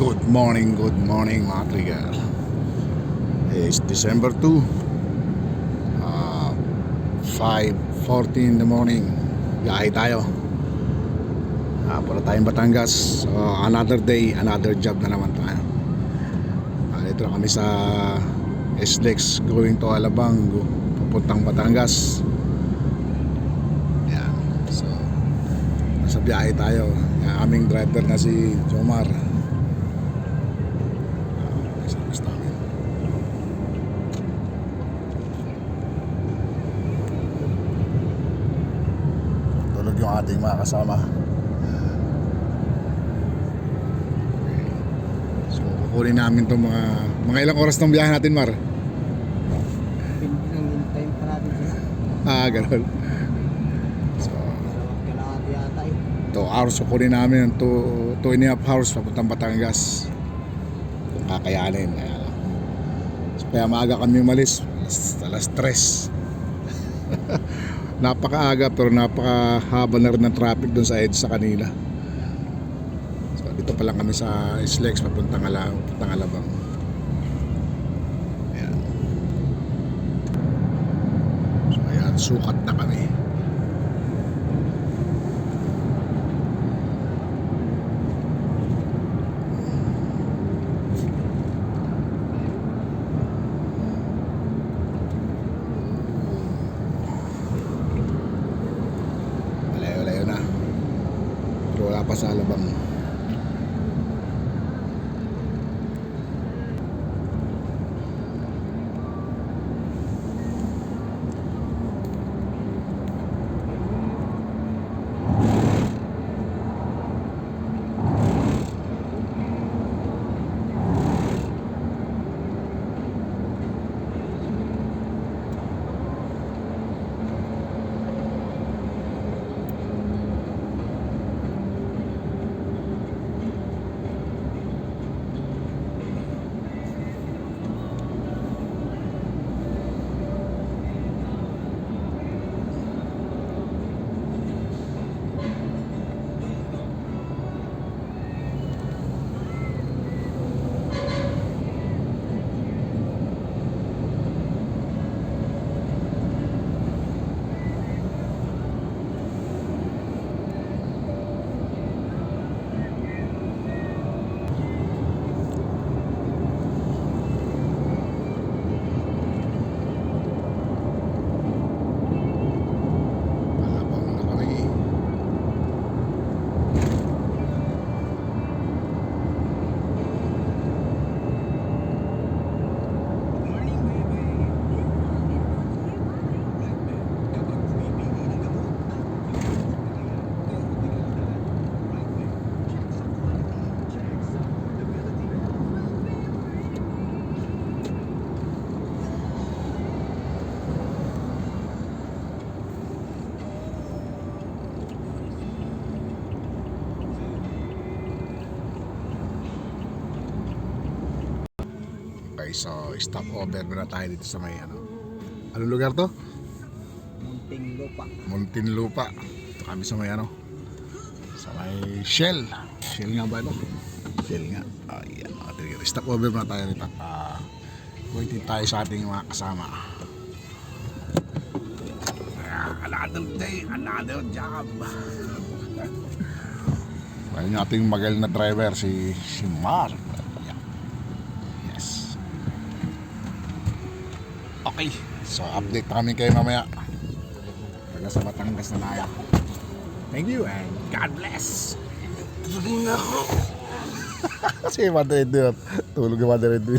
Good morning mga trigger. It's December 2, 5:40 in the morning. Biyahe tayo. Para tayong Batangas. So, another day, another job na naman tayo. Dito na kami sa SLEX going to Alabang, papuntang Batangas. Yan. So, nasa biyahe tayo. Yung aming driver na si Jomar. Tulog yung ating mga kasama. So kukunin namin itong mga ilang oras ng biyahe natin, Mar? Hintayin pa natin sila. Ganun. So Kailangan yata 2 hours kukunin namin, 2.5 hours papuntang Batangas kung kakayanin. So, kaya maaga kami umalis, alas 3. Napakaaga pero napakahaba na rin ng traffic doon sa EDSA kanina. So dito pa lang kami sa SLEX papuntang Alabang. Ayan. So ayan, sukat na kami. Layo na. Pero wala pa sa Alabang. Okay, so stop over muna tayo dito sa may anong lugar to? Muntinlupa. Muntinlupa. Ito kami sa may sa may Shell nga ba ito? Shell nga. Ayan, stop over muna tayo dito. Waiting tayo sa ating mga kasama. Another day, another job. Ayun yung ating magaling na driver, si Mark. Okay, so update kami kayo mamaya. Taga sa Batangas na tayo. Thank you and God bless. Tulog na ako. Kasi Madrid doon. Tulog na Madrid doon.